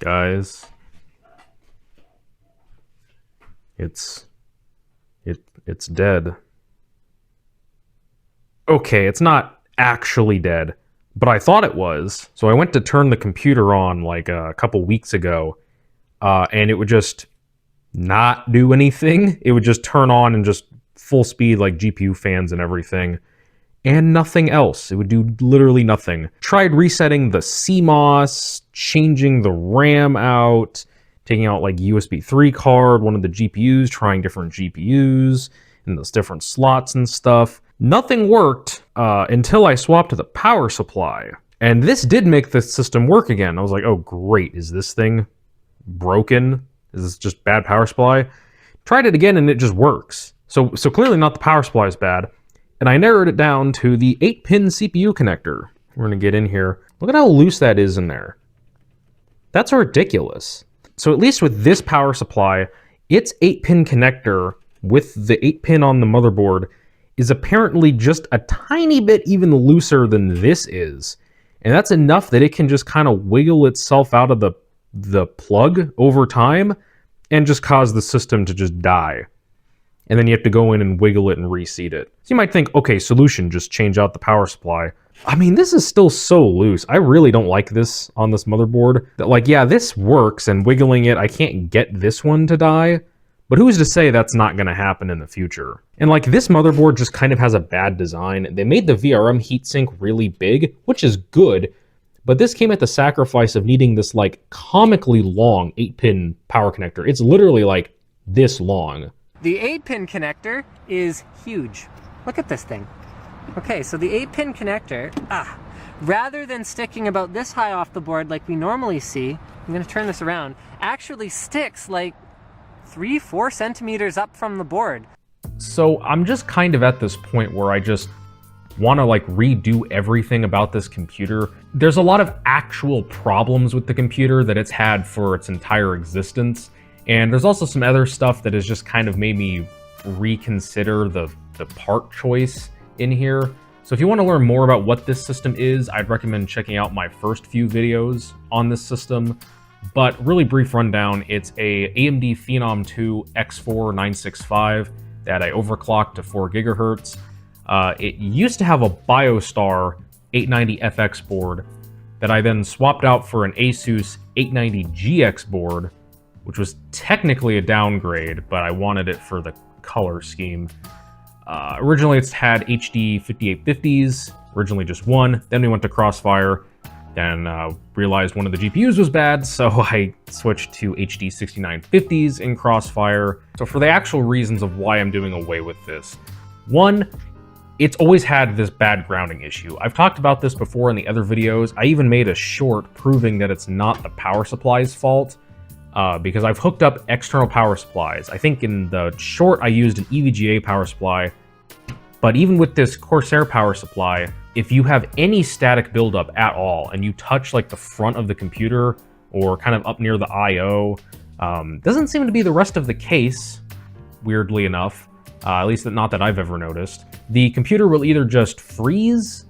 Guys, it's dead. Okay, it's not actually dead, but I thought it was. So I went to turn the computer on like a couple weeks ago, and it would just not do anything. It would just turn on and just full speed like GPU fans and everything, and nothing else. It would do literally nothing. Tried resetting the CMOS, changing the RAM out, taking out like USB 3 card, one of the GPUs, trying different GPUs in those different slots and stuff. Nothing worked until I swapped to the power supply. And this did make the system work again. I was like, oh great, is this thing broken? Is this just bad power supply? Tried it again and it just works. So clearly not the power supply is bad. And I narrowed it down to the 8-pin CPU connector. We're gonna get in here. Look at how loose that is in there. That's ridiculous. So at least with this power supply, its 8-pin connector with the 8-pin on the motherboard is apparently just a tiny bit even looser than this is. And that's enough that it can just kind of wiggle itself out of the plug over time and just cause the system to just die. And then you have to go in and wiggle it and reseat it. So you might think, okay, solution, just change out the power supply. I mean, this is still so loose. I really don't like this on this motherboard. Like, yeah, this works, and wiggling it, I can't get this one to die. But who's to say that's not going to happen in the future? And like, this motherboard just kind of has a bad design. They made the VRM heatsink really big, which is good. But this came at the sacrifice of needing this like comically long 8-pin power connector. It's literally like this long. The 8-pin connector is huge. Look at this thing. Okay, so the 8-pin connector, rather than sticking about this high off the board like we normally see, I'm gonna turn this around, actually sticks like 3-4 centimeters up from the board. So I'm just kind of at this point where I just want to like redo everything about this computer. There's a lot of actual problems with the computer that it's had for its entire existence. And there's also some other stuff that has just kind of made me reconsider the part choice in here. So if you want to learn more about what this system is, I'd recommend checking out my first few videos on this system. But really brief rundown, it's a AMD Phenom 2 X4 965 that I overclocked to 4 gigahertz. It used to have a BioStar 890FX board that I then swapped out for an Asus 890GX board, which was technically a downgrade, but I wanted it for the color scheme. Originally it's had HD 5850s, originally just one, then we went to Crossfire, then realized one of the GPUs was bad, so I switched to HD 6950s in Crossfire. So for the actual reasons of why I'm doing away with this, one, it's always had this bad grounding issue. I've talked about this before in the other videos. I even made a short proving that it's not the power supply's fault, because I've hooked up external power supplies. I think in the short I used an EVGA power supply, but even with this Corsair power supply, if you have any static buildup at all and you touch like the front of the computer or kind of up near the I/O, doesn't seem to be the rest of the case, weirdly enough, at least not that I've ever noticed. The computer will either just freeze,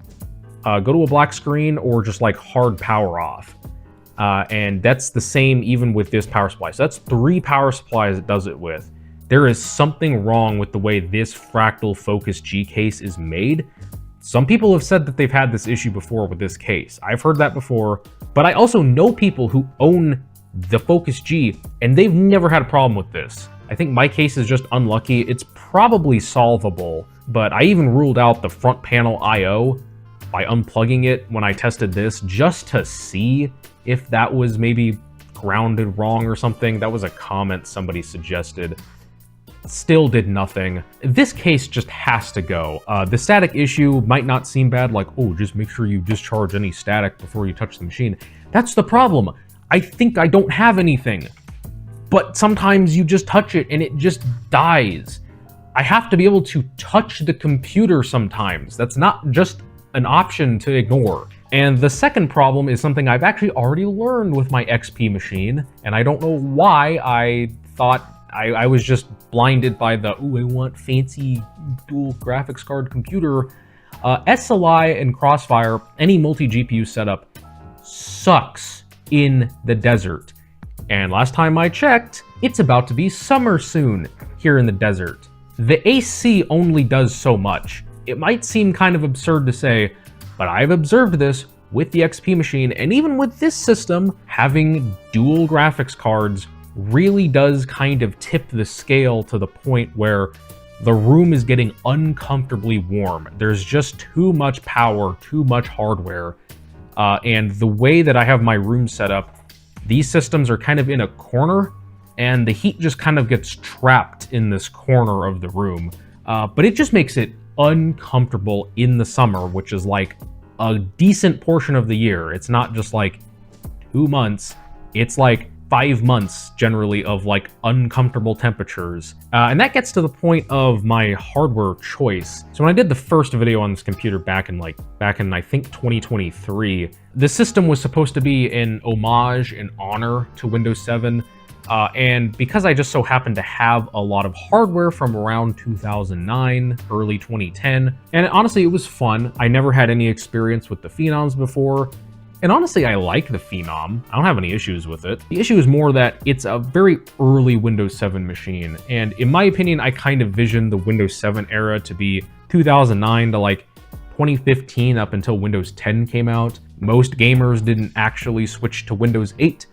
go to a black screen, or just like hard power off. And that's the same even with this power supply. So that's 3 power supplies it does it with. There is something wrong with the way this fractal focus G case is made. Some people have said that they've had this issue before with this case. I've heard that before, but I also know people who own the Focus G and they've never had a problem with this. I think my case is just unlucky. It's probably solvable, but I even ruled out the front panel I/O by unplugging it when I tested this just to see if that was maybe grounded wrong or something. That was a comment somebody suggested. Still did nothing. This case just has to go. The static issue might not seem bad, like, oh, just make sure you discharge any static before you touch the machine. That's the problem. I think I don't have anything. But sometimes you just touch it and it just dies. I have to be able to touch the computer sometimes. That's not just an option to ignore. And the second problem is something I've actually already learned with my XP machine, and I don't know why I thought I was just blinded by the, ooh, I want fancy dual graphics card computer. SLI and Crossfire, any multi-GPU setup, sucks in the desert. And last time I checked, it's about to be summer soon here in the desert. The AC only does so much. It might seem kind of absurd to say, but I've observed this with the XP machine, and even with this system, having dual graphics cards really does kind of tip the scale to the point where the room is getting uncomfortably warm. There's just too much power, too much hardware, and the way that I have my room set up, these systems are kind of in a corner, and the heat just kind of gets trapped in this corner of the room. But it just makes it uncomfortable in the summer, which is like a decent portion of the year. It's not just like 2 months, it's like 5 months generally of like uncomfortable temperatures. And that gets to the point of my hardware choice. So when I did the first video on this computer back in I think 2023, the system was supposed to be an homage, an honor to Windows 7. And because I just so happened to have a lot of hardware from around 2009, early 2010, and honestly, it was fun. I never had any experience with the Phenoms before. And honestly, I like the Phenom. I don't have any issues with it. The issue is more that it's a very early Windows 7 machine. And in my opinion, I kind of vision the Windows 7 era to be 2009 to like 2015 up until Windows 10 came out. Most gamers didn't actually switch to Windows 8.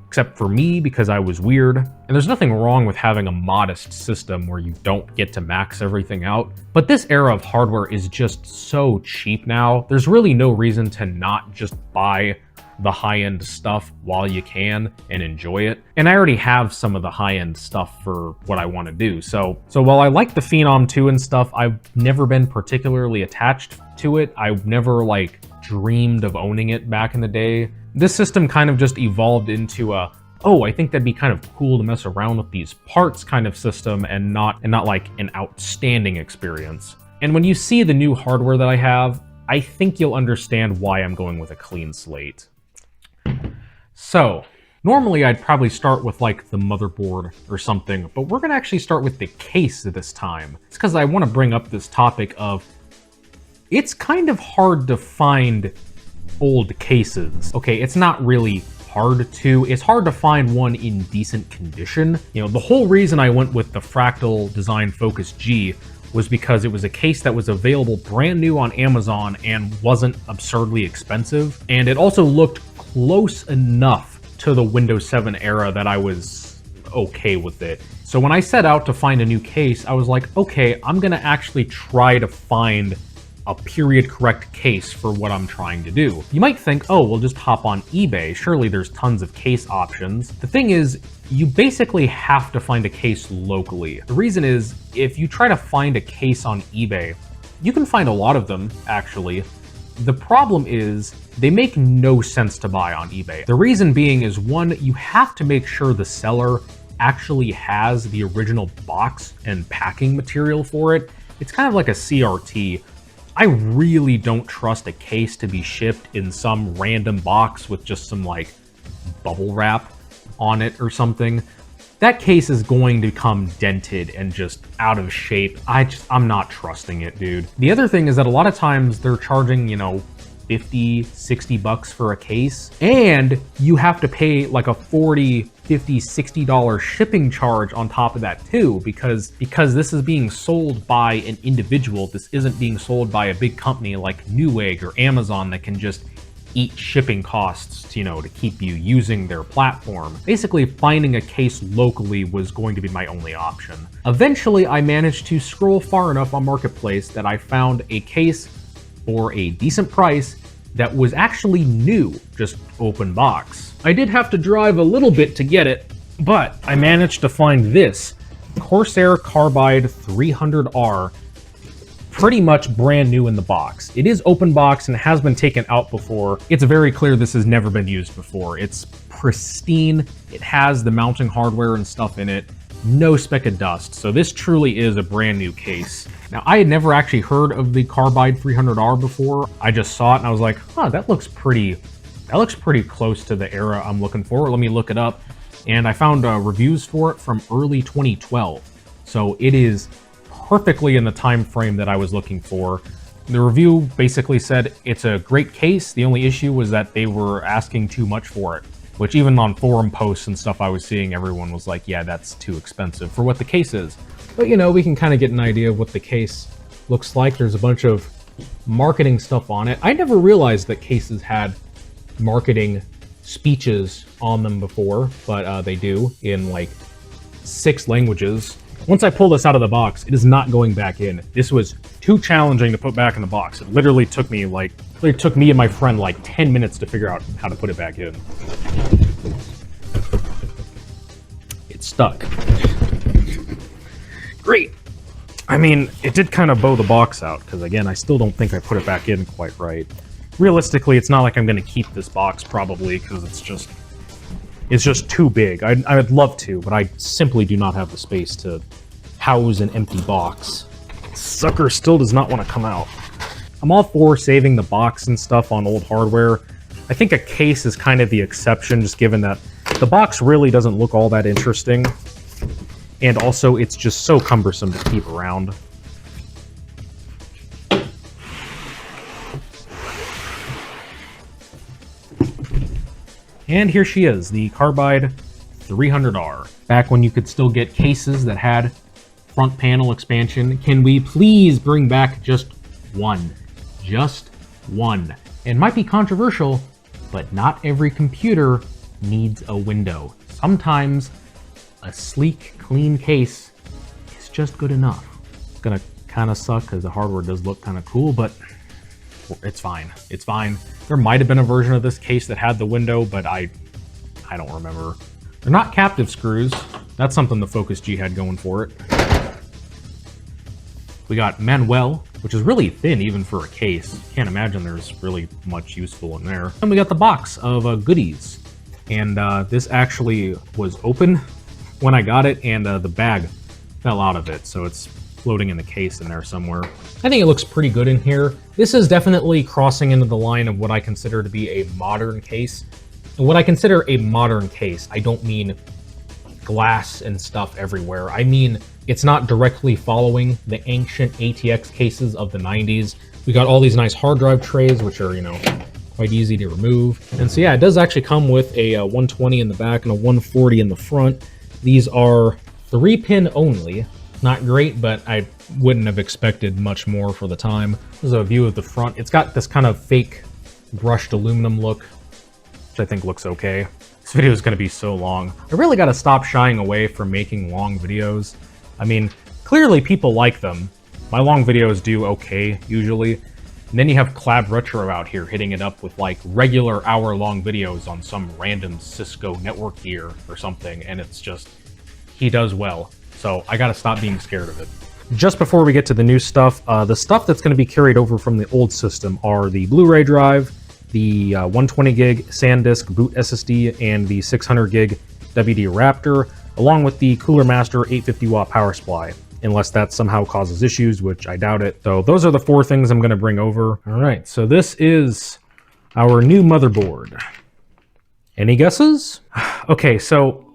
Except for me, because I was weird. And there's nothing wrong with having a modest system where you don't get to max everything out. But this era of hardware is just so cheap now. There's really no reason to not just buy the high-end stuff while you can and enjoy it. And I already have some of the high-end stuff for what I want to do. So while I like the Phenom 2 and stuff, I've never been particularly attached to it. I've never like dreamed of owning it back in the day. This system kind of just evolved into a, oh, I think that'd be kind of cool to mess around with these parts kind of system and not like an outstanding experience. And when you see the new hardware that I have, I think you'll understand why I'm going with a clean slate. So, normally I'd probably start with like the motherboard or something, but we're gonna actually start with the case this time. It's because I want to bring up this topic of, it's kind of hard to find old cases. Okay, it's not really hard to. It's hard to find one in decent condition. You know, the whole reason I went with the Fractal Design Focus G was because it was a case that was available brand new on Amazon and wasn't absurdly expensive. And it also looked close enough to the Windows 7 era that I was okay with it. So when I set out to find a new case, I was like, okay, I'm gonna actually try to find a period correct case for what I'm trying to do. You might think, oh, we'll just hop on eBay. Surely there's tons of case options. The thing is, you basically have to find a case locally. The reason is, if you try to find a case on eBay, you can find a lot of them, actually. The problem is, they make no sense to buy on eBay. The reason being is, one, you have to make sure the seller actually has the original box and packing material for it. It's kind of like a CRT. I really don't trust a case to be shipped in some random box with just some like bubble wrap on it or something. That case is going to become dented and just out of shape. I'm not trusting it, dude. The other thing is that a lot of times they're charging, you know, 50, 60 bucks for a case, and you have to pay like a 40, 50, $60 shipping charge on top of that too, because this is being sold by an individual. This isn't being sold by a big company like Newegg or Amazon that can just eat shipping costs, you know, to keep you using their platform. Basically, finding a case locally was going to be my only option. Eventually, I managed to scroll far enough on Marketplace that I found a case for a decent price that was actually new, just open box. I did have to drive a little bit to get it, but I managed to find this Corsair Carbide 300R, pretty much brand new in the box. It is open box and has been taken out before. It's very clear this has never been used before. It's pristine. It has the mounting hardware and stuff in it. No speck of dust. So this truly is a brand new case. Now, I had never actually heard of the Carbide 300R before. I just saw it and I was like, huh, that looks pretty close to the era I'm looking for. Let me look it up. And I found reviews for it from early 2012. So it is perfectly in the time frame that I was looking for. The review basically said it's a great case. The only issue was that they were asking too much for it. which even on forum posts and stuff I was seeing, everyone was like, yeah, that's too expensive for what the case is. But, you know, we can kind of get an idea of what the case looks like. There's a bunch of marketing stuff on it. I never realized that cases had marketing speeches on them before, but they do in like 6 languages. Once I pull this out of the box, it is not going back in. This was too challenging to put back in the box. It literally took me and my friend like 10 minutes to figure out how to put it back in. It's stuck. Great. I mean, it did kind of bow the box out, because again, I still don't think I put it back in quite right. Realistically, it's not like I'm going to keep this box, probably, because it's just too big. I'd love to, but I simply do not have the space to house an empty box. Sucker still does not want to come out. I'm all for saving the box and stuff on old hardware. I think a case is kind of the exception, just given that the box really doesn't look all that interesting. And also, it's just so cumbersome to keep around. And here she is, the Carbide 300R. Back when you could still get cases that had front panel expansion. Can we please bring back just one? Just one. It might be controversial, but not every computer needs a window. Sometimes a sleek, clean case is just good enough. It's gonna kind of suck because the hardware does look kind of cool, but it's fine. It's fine. There might have been a version of this case that had the window, but I don't remember. They're not captive screws. That's something the Focus G had going for it. We got Manuel, which is really thin even for a case. Can't imagine there's really much useful in there. And we got the box of goodies. And this actually was open when I got it, and the bag fell out of it, so it's floating in the case in there somewhere. I think it looks pretty good in here. This is definitely crossing into the line of what I consider to be a modern case. And when I consider a modern case, I don't mean glass and stuff everywhere. I mean, it's not directly following the ancient ATX cases of the 90s. We got all these nice hard drive trays, which are, you know, quite easy to remove. And so yeah, it does actually come with a 120 in the back and a 140 in the front. These are 3-pin only. Not great, but I wouldn't have expected much more for the time. This is a view of the front. It's got this kind of fake brushed aluminum look, which I think looks okay. This video is going to be so long. I really got to stop shying away from making long videos. I mean, clearly people like them. My long videos do okay, usually. And then you have Clab Retro out here hitting it up with like regular hour-long videos on some random Cisco network gear or something, and it's just, he does well. So I gotta stop being scared of it. Just before we get to the new stuff, the stuff that's gonna be carried over from the old system are the Blu-ray drive, the 120 gig SanDisk boot SSD, and the 600 gig WD Raptor, along with the Cooler Master 850 watt power supply. Unless that somehow causes issues, which I doubt it. So those are the 4 things I'm going to bring over. All right, so this is our new motherboard. Any guesses? Okay, so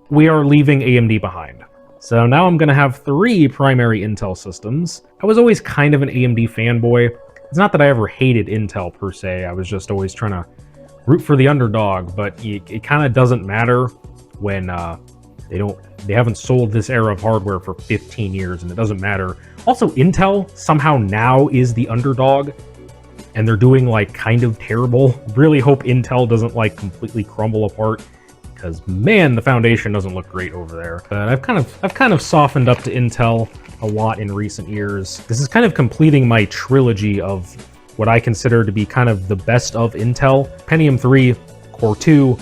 we are leaving AMD behind. So now I'm going to have 3 primary Intel systems. I was always kind of an AMD fanboy. It's not that I ever hated Intel per se. I was just always trying to root for the underdog, but it kind of doesn't matter when they haven't sold this era of hardware for 15 years, and it doesn't matter. Also, Intel somehow now is the underdog, and they're doing like kind of terrible. Really hope Intel doesn't like completely crumble apart, because man, the foundation doesn't look great over there. But I've kind of softened up to Intel a lot in recent years. This is kind of completing my trilogy of what I consider to be kind of the best of Intel: Pentium 3, Core 2,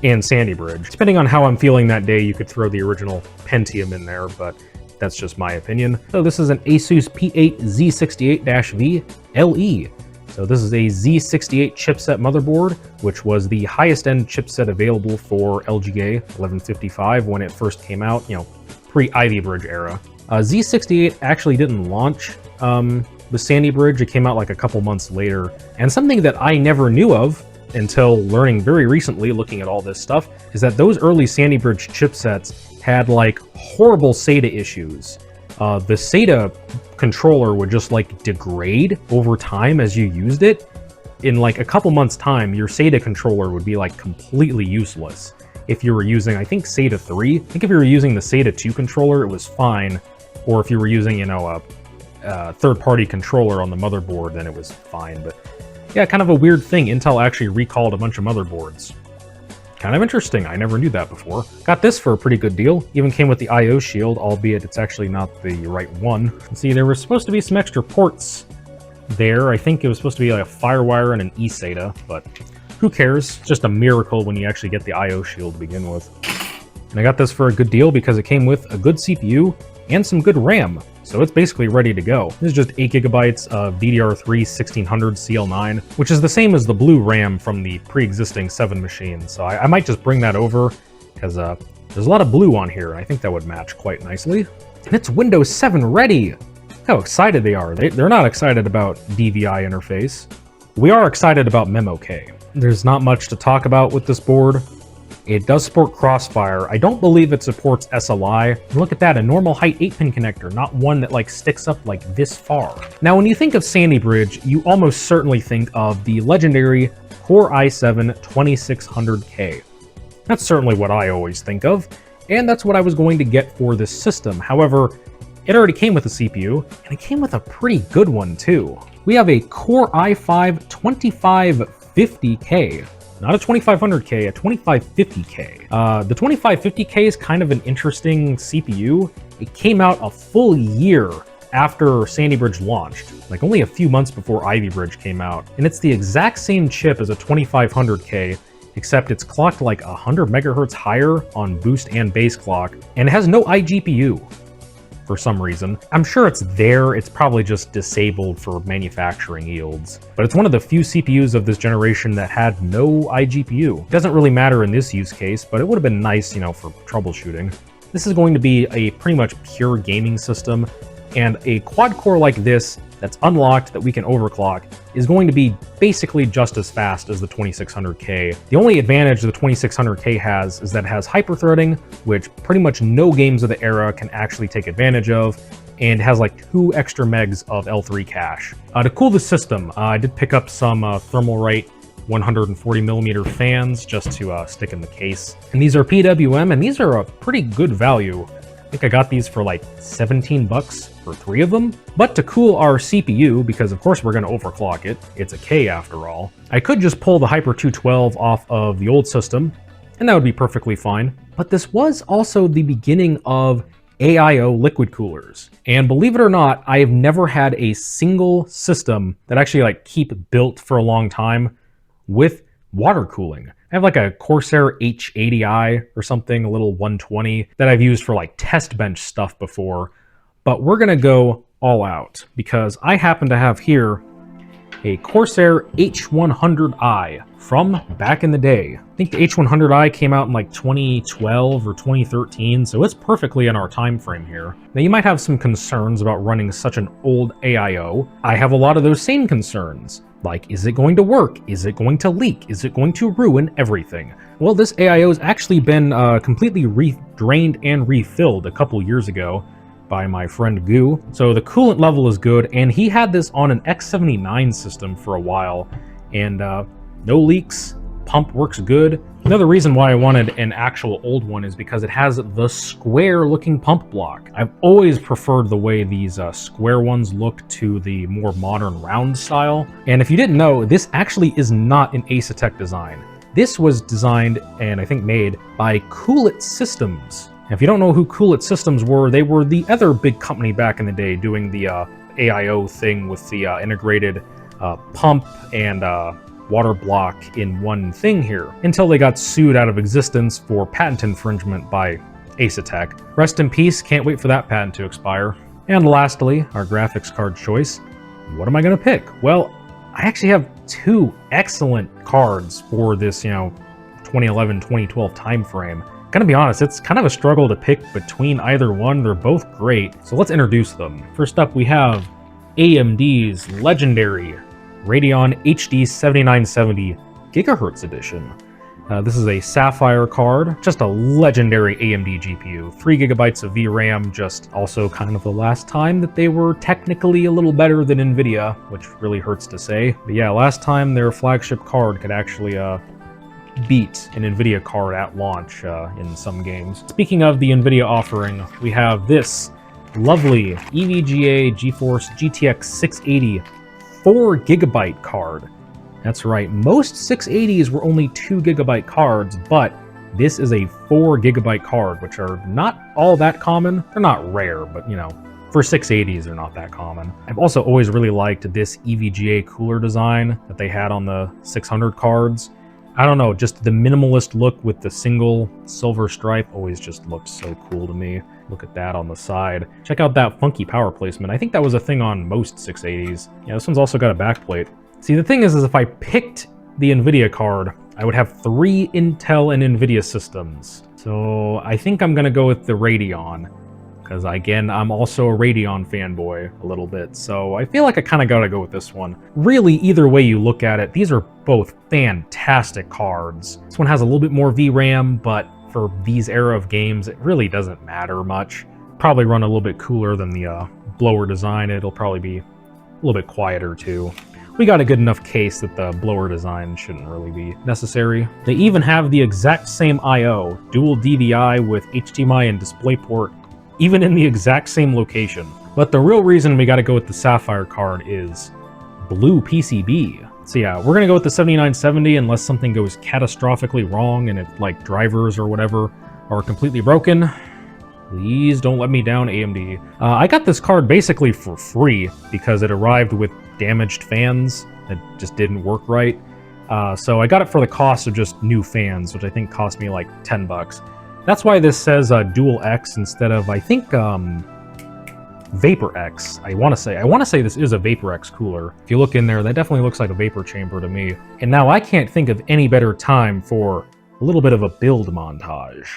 and Sandy Bridge. Depending on how I'm feeling that day, you could throw the original Pentium in there, but that's just my opinion. So this is an Asus P8 Z68-V LE. So this is a Z68 chipset motherboard, which was the highest end chipset available for LGA 1155 when it first came out, you know, pre-Ivy Bridge era. Z68 actually didn't launch with Sandy Bridge. It came out like a couple months later. And something that I never knew of until learning very recently, looking at all this stuff, is that those early Sandy Bridge chipsets had like horrible SATA issues. The SATA controller would just like degrade over time as you used it. in like a couple months' time, your SATA controller would be like completely useless. If you were using, I think, SATA 3. I think if you were using the SATA 2 controller, it was fine. Or if you were using, you know, a third-party controller on the motherboard, then it was fine. But yeah, kind of a weird thing. Intel actually recalled a bunch of motherboards. Kind of interesting. I never knew that before. Got this for a pretty good deal. Even came with the I/O shield, albeit it's actually not the right one. See, there were supposed to be some extra ports there. I think it was supposed to be like a FireWire and an eSATA, but who cares? It's just a miracle when you actually get the I/O shield to begin with. And I got this for a good deal because it came with a good CPU and some good RAM. So it's basically ready to go. This is just 8 gigabytes of DDR3 1600 CL9, which is the same as the blue RAM from the pre-existing 7 machine. So I might just bring that over because there's a lot of blue on here, and I think that would match quite nicely. And it's Windows 7 ready! How excited they are. They're not excited about DVI interface. We are excited about MemoK. There's not much to talk about with this board. It does support Crossfire. I don't believe it supports SLI. And look at that, a normal height 8-pin connector, not one that like sticks up like this far. Now, when you think of Sandy Bridge, you almost certainly think of the legendary Core i7 2600K. That's certainly what I always think of, and that's what I was going to get for this system. However, it already came with a CPU, and it came with a pretty good one too. We have a Core i5 2550K. Not a 2500K, a 2550K. The 2550K is kind of an interesting CPU. It came out a full year after Sandy Bridge launched, like only a few months before Ivy Bridge came out. And it's the exact same chip as a 2500K, except it's clocked like 100 megahertz higher on boost and base clock, and it has no iGPU. For some reason. I'm sure it's there, it's probably just disabled for manufacturing yields. But it's one of the few CPUs of this generation that had no iGPU. It doesn't really matter in this use case, but it would have been nice, you know, for troubleshooting. This is going to be a pretty much pure gaming system, and a quad core like this that's unlocked that we can overclock is going to be basically just as fast as the 2600K. The only advantage the 2600K has is that it has hyperthreading, which pretty much no games of the era can actually take advantage of, and has like 2 extra megs of L3 cache. To cool the system, I did pick up some Thermalright 140mm fans just to stick in the case. And these are PWM, and these are a pretty good value. I think I got these for like 17 bucks for 3 of them. But to cool our CPU, because of course we're going to overclock it, it's a K after all, I could just pull the Hyper 212 off of the old system, and that would be perfectly fine. But this was also the beginning of AIO liquid coolers. And believe it or not, I have never had a single system that actually like keep built for a long time with water cooling. I have like a Corsair H80i or something, a little 120 that I've used for like test bench stuff before, but we're gonna go all out because I happen to have here a Corsair H100i from back in the day. I think the H100i came out in like 2012 or 2013, so it's perfectly in our time frame here. Now you might have some concerns about running such an old AIO. I have a lot of those same concerns. Like, is it going to work? Is it going to leak? Is it going to ruin everything? Well, this AIO has actually been completely drained and refilled a couple years ago by my friend Goo. So the coolant level is good, and he had this on an X79 system for a while, and no leaks, pump works good. Another reason why I wanted an actual old one is because it has the square looking pump block. I've always preferred the way these square ones look to the more modern round style. And if you didn't know, this actually is not an Asetek design. This was designed and I think made by Coolit Systems. And if you don't know who Coolit Systems were, they were the other big company back in the day doing the AIO thing with the integrated pump and water block in one thing here, until they got sued out of existence for patent infringement by Asetek. Rest in peace, can't wait for that patent to expire. And lastly, our graphics card choice. What am I gonna pick? Well, I actually have 2 excellent cards for this, 2011, 2012 time frame. Gonna be honest, it's kind of a struggle to pick between either one. They're both great, so let's introduce them. First up, we have AMD's legendary Radeon HD 7970 GHz edition. This is a Sapphire card, just a legendary AMD GPU. 3 gigabytes of VRAM, just also kind of the last time that they were technically a little better than NVIDIA, which really hurts to say. But yeah, last time their flagship card could actually beat an NVIDIA card at launch in some games. Speaking of the NVIDIA offering, we have this lovely EVGA GeForce GTX 680 4 gigabyte card. That's right, most 680s were only 2 gigabyte cards, but this is a 4 gigabyte card, which are not all that common. They're not rare, but you know, for 680s, they're not that common. I've also always really liked this EVGA cooler design that they had on the 600 cards. I don't know, just the minimalist look with the single silver stripe always just looked so cool to me. Look at that on the side. Check out that funky power placement. I think that was a thing on most 680s. Yeah, this one's also got a backplate. See, the thing is if I picked the NVIDIA card, I would have 3 Intel and NVIDIA systems. So I think I'm gonna go with the Radeon, because again, I'm also a Radeon fanboy a little bit, so I feel like I kind of gotta go with this one. Really, either way you look at it, these are both fantastic cards. This one has a little bit more VRAM, but for these era of games, it really doesn't matter much. Probably run a little bit cooler than the blower design. It'll probably be a little bit quieter too. We got a good enough case that the blower design shouldn't really be necessary. They even have the exact same I/O, dual DVI with HDMI and DisplayPort, even in the exact same location. But the real reason we gotta go with the Sapphire card is blue PCB. So yeah, we're gonna go with the 7970 unless something goes catastrophically wrong and it's like drivers or whatever are completely broken. Please don't let me down, AMD. I got this card basically for free because it arrived with damaged fans that just didn't work right. So I got it for the cost of just new fans, which I think cost me like 10 bucks. That's why this says Dual X instead of, I think, Vapor X. I want to say this is a Vapor X cooler. If you look in there, that definitely looks like a vapor chamber to me. And now I can't think of any better time for a little bit of a build montage.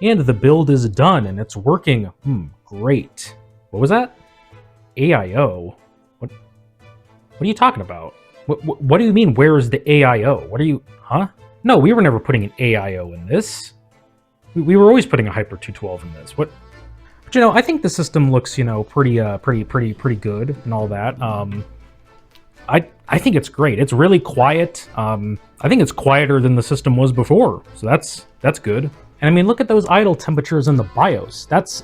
And the build is done, and it's working. Great. What was that? AIO? What are you talking about? What do you mean, where is the AIO? What are you... Huh? No, we were never putting an AIO in this. We were always putting a Hyper 212 in this. What... But, you know, I think the system looks, you know, pretty good and all that. I think it's great. It's really quiet. I think it's quieter than the system was before, so that's good. And I mean, look at those idle temperatures in the BIOS. That's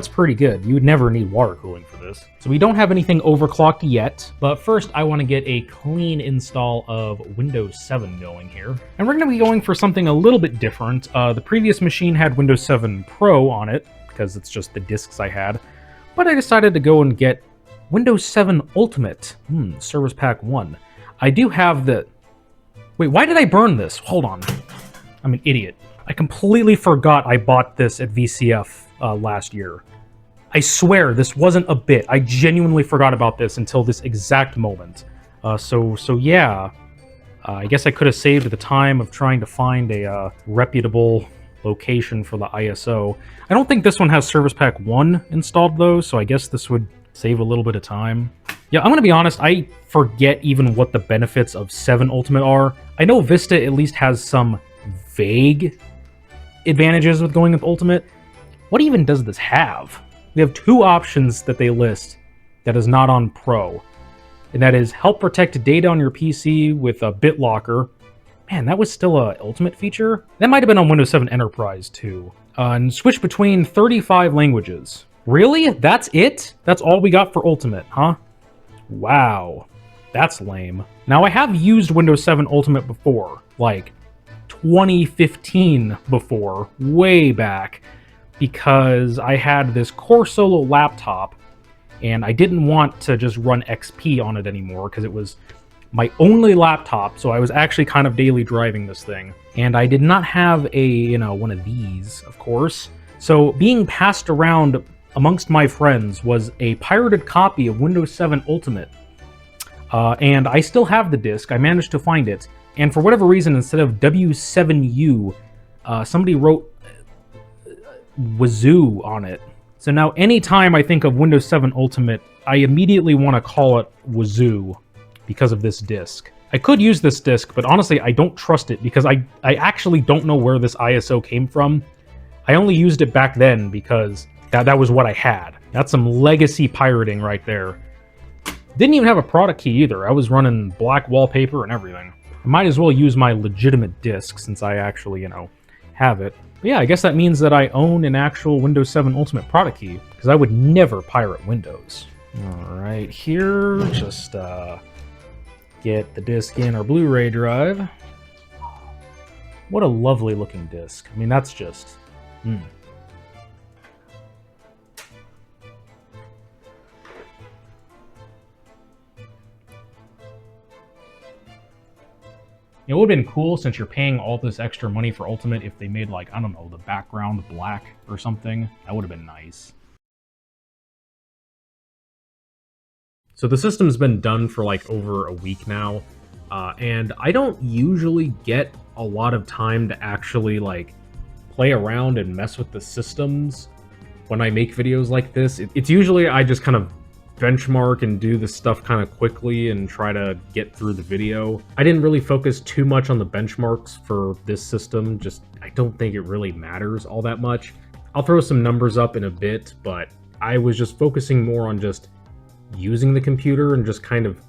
pretty good. You would never need water cooling for this. So we don't have anything overclocked yet, but first I want to get a clean install of Windows 7 going here. And we're going to be going for something a little bit different. The previous machine had Windows 7 Pro on it, because it's just the discs I had. But I decided to go and get Windows 7 Ultimate, Service Pack 1. I do have the... Wait, why did I burn this? Hold on. I'm an idiot. I completely forgot I bought this at VCF last year. I swear, this wasn't a bit. I genuinely forgot about this until this exact moment. So yeah. I guess I could have saved the time of trying to find a reputable location for the ISO. I don't think this one has Service Pack 1 installed, though, so I guess this would save a little bit of time. Yeah, I'm going to be honest, I forget even what the benefits of 7 Ultimate are. I know Vista at least has some vague advantages with going with Ultimate. What even does this have? We have 2 options that they list that is not on Pro. And that is help protect data on your PC with a BitLocker. Man, that was still a Ultimate feature? That might have been on Windows 7 Enterprise too. And switch between 35 languages. Really? That's it? That's all we got for Ultimate, huh? Wow. That's lame. Now, I have used Windows 7 Ultimate before. Like, 2015 before, way back, because I had this Core Solo laptop, and I didn't want to just run XP on it anymore, because it was my only laptop, so I was actually kind of daily driving this thing. And I did not have a, one of these, of course. So being passed around amongst my friends was a pirated copy of Windows 7 Ultimate. And I still have the disc. I managed to find it. And for whatever reason, instead of W7U, somebody wrote Wazoo on it. So now anytime I think of Windows 7 Ultimate, I immediately want to call it Wazoo because of this disc. I could use this disc, but honestly, I don't trust it because I actually don't know where this ISO came from. I only used it back then because that was what I had. That's some legacy pirating right there. Didn't even have a product key either. I was running black wallpaper and everything. I might as well use my legitimate disc since I actually, have it. But yeah, I guess that means that I own an actual Windows 7 Ultimate product key, because I would never pirate Windows. Alright, here, just get the disc in our Blu-ray drive. What a lovely looking disc. I mean, that's just... It would have been cool, since you're paying all this extra money for Ultimate, if they made, like, I don't know, the background black or something. That would have been nice. So the system's been done for, like, over a week now, and I don't usually get a lot of time to actually, like, play around and mess with the systems when I make videos like this. It's usually I just kind of benchmark and do this stuff kind of quickly and try to get through the video. I didn't really focus too much on the benchmarks for this system, just I don't think it really matters all that much. I'll throw some numbers up in a bit, but I was just focusing more on just using the computer and just kind of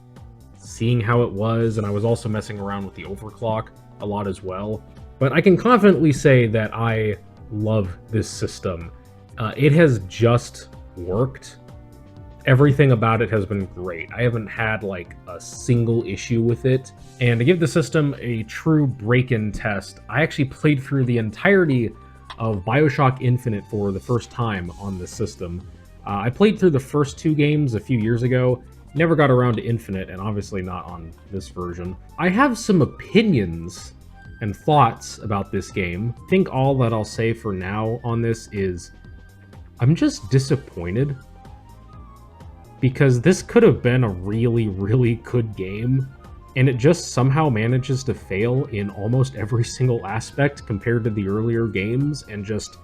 seeing how it was, and I was also messing around with the overclock a lot as well. But I can confidently say that I love this system. It has just worked. Everything about it has been great. I haven't had like a single issue with it. And to give the system a true break-in test, I actually played through the entirety of BioShock Infinite for the first time on this system. I played through the first 2 games a few years ago, never got around to Infinite, and obviously not on this version. I have some opinions and thoughts about this game. I think all that I'll say for now on this is I'm just disappointed, because this could have been a really, really good game, and it just somehow manages to fail in almost every single aspect compared to the earlier games, and just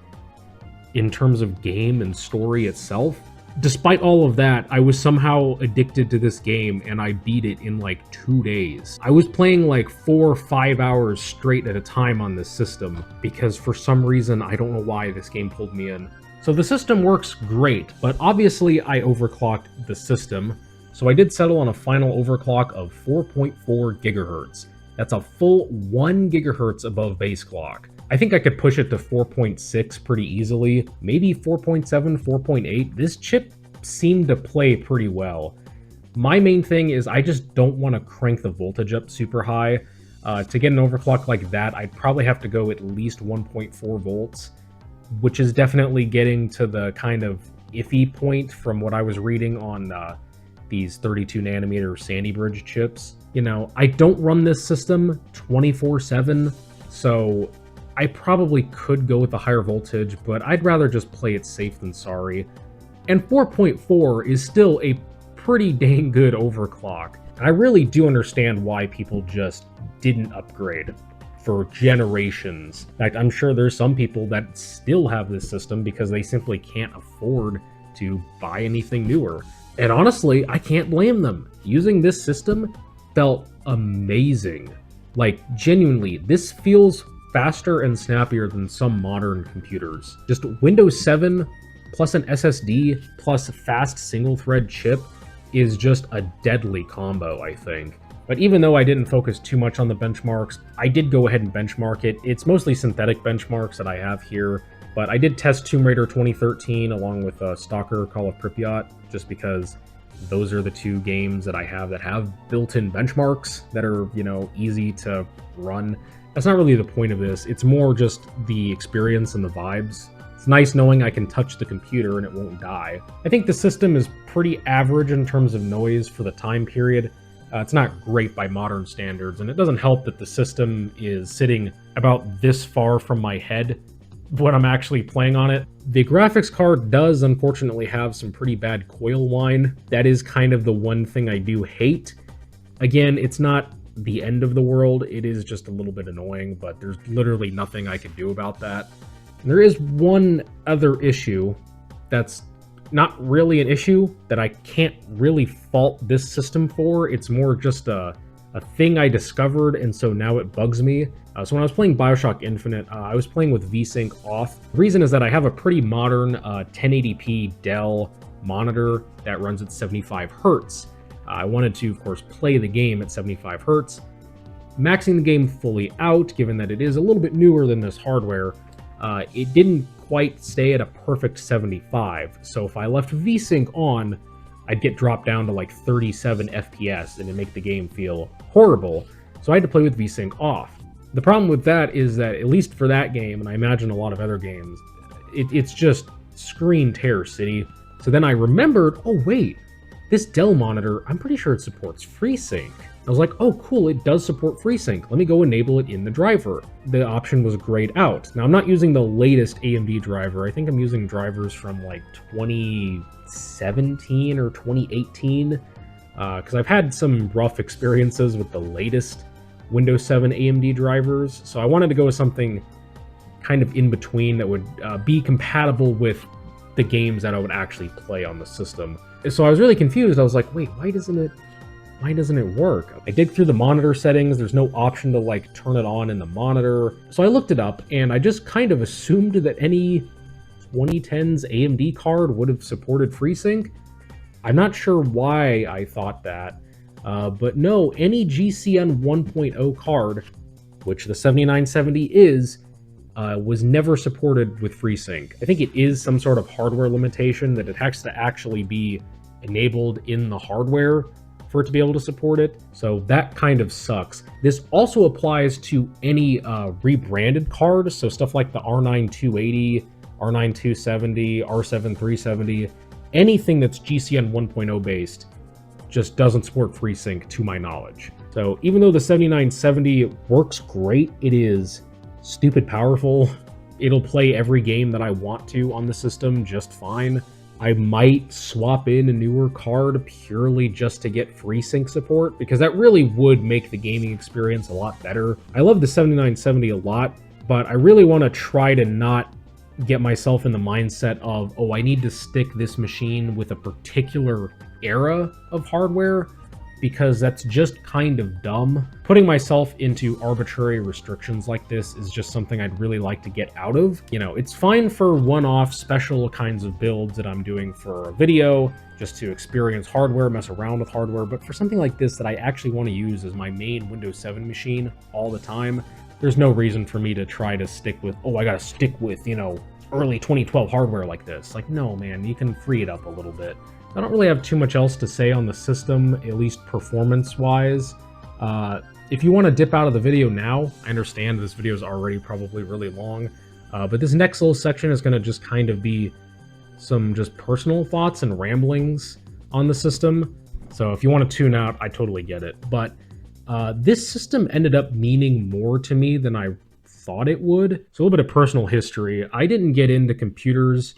in terms of game and story itself. Despite all of that, I was somehow addicted to this game, and I beat it in like 2 days. I was playing like 4 or 5 hours straight at a time on this system, because for some reason, I don't know why this game pulled me in. So the system works great, but obviously I overclocked the system, so I did settle on a final overclock of 4.4 gigahertz. That's a full 1 gigahertz above base clock. I think I could push it to 4.6 pretty easily, maybe 4.7, 4.8. This chip seemed to play pretty well. My main thing is I just don't want to crank the voltage up super high. To get an overclock like that, I'd probably have to go at least 1.4 volts, which is definitely getting to the kind of iffy point from what I was reading on these 32 nanometer Sandy Bridge chips. You know, I don't run this system 24/7, so I probably could go with a higher voltage, but I'd rather just play it safe than sorry. And 4.4 is still a pretty dang good overclock. And I really do understand why people just didn't upgrade for generations. In fact, I'm sure there's some people that still have this system because they simply can't afford to buy anything newer. And honestly, I can't blame them. Using this system felt amazing. Like, genuinely, this feels faster and snappier than some modern computers. Just Windows 7 plus an SSD plus fast single-thread chip is just a deadly combo, I think. But even though I didn't focus too much on the benchmarks, I did go ahead and benchmark it. It's mostly synthetic benchmarks that I have here, but I did test Tomb Raider 2013 along with Stalker Call of Pripyat, just because those are the two games that I have that have built-in benchmarks that are, you know, easy to run. That's not really the point of this. It's more just the experience and the vibes. It's nice knowing I can touch the computer and it won't die. I think the system is pretty average in terms of noise for the time period. It's not great by modern standards, and it doesn't help that the system is sitting about this far from my head when I'm actually playing on it. The graphics card does unfortunately have some pretty bad coil whine. That is kind of the one thing I do hate. Again, it's not the end of the world. It is just a little bit annoying, but there's literally nothing I can do about that. And there is one other issue that's not really an issue that I can't really fault this system for. It's more just a thing I discovered, and so now it bugs me. So when I was playing Bioshock Infinite, I was playing with VSync off. The reason is that I have a pretty modern 1080p Dell monitor that runs at 75 hertz. I wanted to, of course, play the game at 75 hertz. Maxing the game fully out, given that it is a little bit newer than this hardware, it didn't quite stay at a perfect 75. So if I left VSync on, I'd get dropped down to like 37 FPS and it'd make the game feel horrible. So I had to play with VSync off. The problem with that is that, at least for that game, and I imagine a lot of other games, it's just screen tear city. So then I remembered, oh wait, this Dell monitor, I'm pretty sure it supports FreeSync. I was like, oh cool, it does support FreeSync. Let me go enable it in the driver. The option was grayed out. Now I'm not using the latest AMD driver. I think I'm using drivers from like 2017 or 2018, because I've had some rough experiences with the latest Windows 7 AMD drivers. So I wanted to go with something kind of in between that would be compatible with the games that I would actually play on the system. So I was really confused. I was like, wait, why doesn't it work? I dig through the monitor settings. There's no option to like turn it on in the monitor. So I looked it up, and I just kind of assumed that any 2010s AMD card would have supported FreeSync. I'm not sure why I thought that, but no, any GCN 1.0 card, which the 7970 is, was never supported with FreeSync. I think it is some sort of hardware limitation that it has to actually be enabled in the hardware for it to be able to support it. So that kind of sucks. This also applies to any rebranded cards, so stuff like the R9 280, R9 270, R7 370, anything that's GCN 1.0 based just doesn't support FreeSync to my knowledge. So even though the 7970 works great, it is stupid powerful. It'll play every game that I want to on the system just fine. I might swap in a newer card purely just to get FreeSync support, because that really would make the gaming experience a lot better. I love the 7970 a lot, but I really want to try to not get myself in the mindset of, oh, I need to stick this machine with a particular era of hardware, because that's just kind of dumb. Putting myself into arbitrary restrictions like this is just something I'd really like to get out of. You know, it's fine for one-off special kinds of builds that I'm doing for a video, just to experience hardware, mess around with hardware, but for something like this that I actually want to use as my main Windows 7 machine all the time, there's no reason for me to try to stick with, oh, I gotta stick with, you know, early 2012 hardware like this. Like, no, man, you can free it up a little bit. I don't really have too much else to say on the system, at least performance-wise. If you want to dip out of the video now, I understand this video is already probably really long, but this next little section is going to just kind of be some just personal thoughts and ramblings on the system. So if you want to tune out, I totally get it. But this system ended up meaning more to me than I thought it would. So a little bit of personal history. I didn't get into computers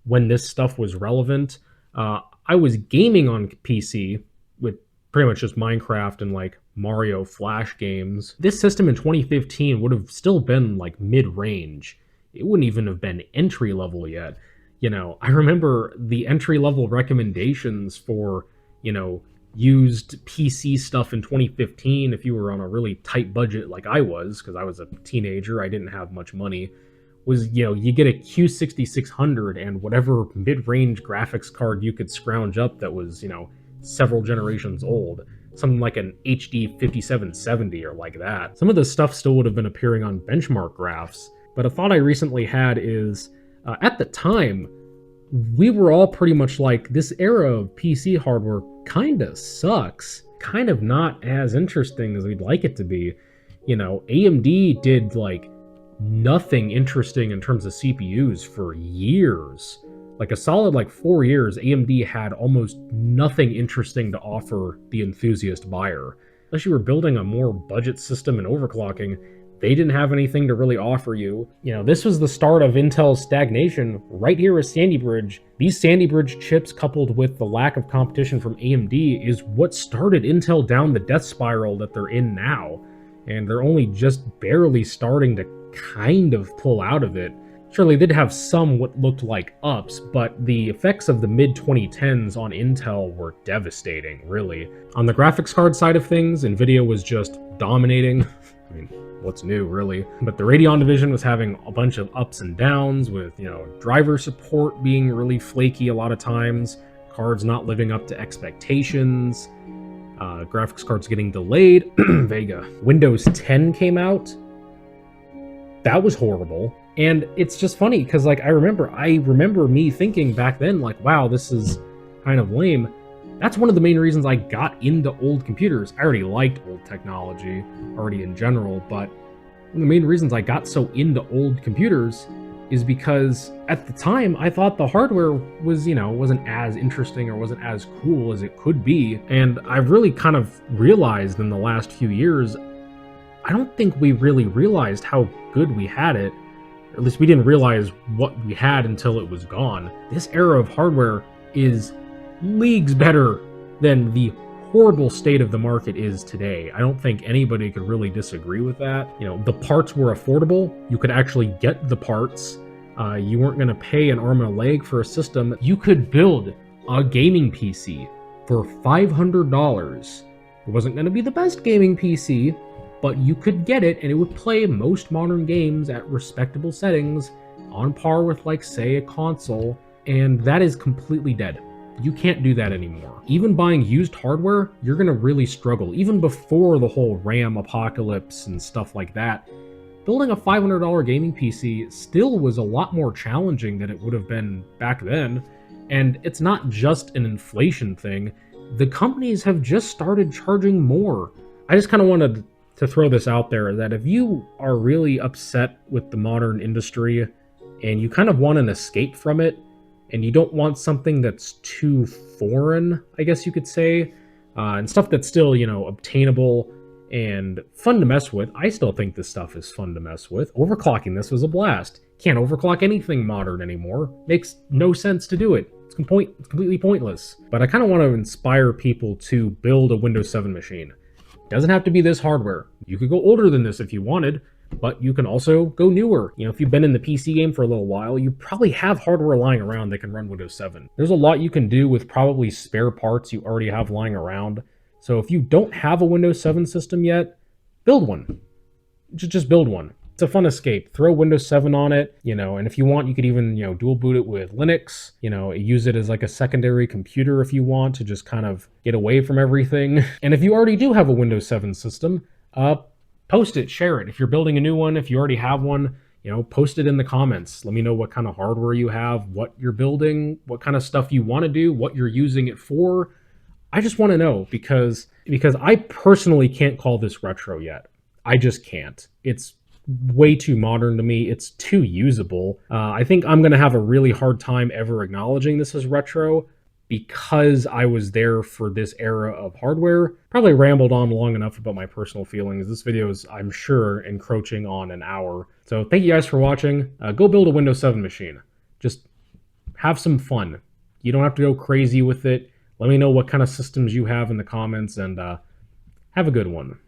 when this stuff was relevant. I was gaming on PC with pretty much just Minecraft and like Mario Flash games. This system in 2015 would have still been like mid-range. It wouldn't even have been entry level yet. You know, I remember the entry level recommendations for, you know, used PC stuff in 2015 if you were on a really tight budget like I was, because I was a teenager, I didn't have much money, was, you know, you get a Q6600 and whatever mid-range graphics card you could scrounge up that was, you know, several generations old. Something like an HD 5770 or like that. Some of this stuff still would have been appearing on benchmark graphs, but a thought I recently had is, at the time, we were all pretty much like, this era of PC hardware kinda sucks. Kind of not as interesting as we'd like it to be. You know, AMD did like nothing interesting in terms of CPUs for years. Like a solid like 4 years, AMD had almost nothing interesting to offer the enthusiast buyer. Unless you were building a more budget system and overclocking, they didn't have anything to really offer you. You know, this was the start of Intel's stagnation right here at Sandy Bridge. These Sandy Bridge chips, coupled with the lack of competition from AMD, is what started Intel down the death spiral that they're in now. And they're only just barely starting to kind of pull out of it. Surely they'd have some what looked like ups, but the effects of the mid-2010s on Intel were devastating, really. On the graphics card side of things, Nvidia was just dominating. I mean, what's new, really? But the Radeon division was having a bunch of ups and downs with, you know, driver support being really flaky a lot of times, cards not living up to expectations, graphics cards getting delayed. Vega. Windows 10 came out. That was horrible. And it's just funny because, like, I remember me thinking back then, like, wow, this is kind of lame. That's one of the main reasons I got into old computers. I already liked old technology, already in general, but one of the main reasons I got so into old computers is because at the time I thought the hardware was, you know, wasn't as interesting or wasn't as cool as it could be. And I've really kind of realized in the last few years, I don't think we really realized how good we had it. Or at least we didn't realize what we had until it was gone. This era of hardware is leagues better than the horrible state of the market is today. I don't think anybody could really disagree with that. You know, the parts were affordable. You could actually get the parts. You weren't going to pay an arm and a leg for a system. You could build a gaming PC for $500. It wasn't going to be the best gaming PC, but you could get it and it would play most modern games at respectable settings on par with, like, say, a console, and that is completely dead. You can't do that anymore. Even buying used hardware, you're gonna really struggle. Even before the whole RAM apocalypse and stuff like that, building a $500 gaming PC still was a lot more challenging than it would have been back then. And it's not just an inflation thing. The companies have just started charging more. I just kind of wanted to throw this out there that if you are really upset with the modern industry and you kind of want an escape from it, and you don't want something that's too foreign, I guess you could say, and stuff that's still, you know, obtainable and fun to mess with. I still think this stuff is fun to mess with. Overclocking this was a blast. Can't overclock anything modern anymore. Makes no sense to do it. It's completely pointless. But I kind of want to inspire people to build a Windows 7 machine. It doesn't have to be this hardware. You could go older than this if you wanted, but you can also go newer. You know, if you've been in the PC game for a little while, you probably have hardware lying around that can run Windows 7. There's a lot you can do with probably spare parts you already have lying around. So if you don't have a Windows 7 system yet, build one. Just build one. It's a fun escape. Throw Windows 7 on it, you know, and if you want, you could even, you know, dual boot it with Linux, you know, use it as like a secondary computer if you want to just kind of get away from everything. And if you already do have a Windows 7 system, post it, share it. If you're building a new one, if you already have one, post it in the comments. Let me know what kind of hardware you have, what you're building, what kind of stuff you want to do, what you're using it for. I just want to know because I personally can't call this retro yet. I just can't. It's way too modern to me. It's too usable. I think I'm going to have a really hard time ever acknowledging this as retro because I was there for this era of hardware. Probably rambled on long enough about my personal feelings. This video is, I'm sure, encroaching on an hour. So thank you guys for watching. Go build a Windows 7 machine. Just have some fun. You don't have to go crazy with it. Let me know what kind of systems you have in the comments, and have a good one.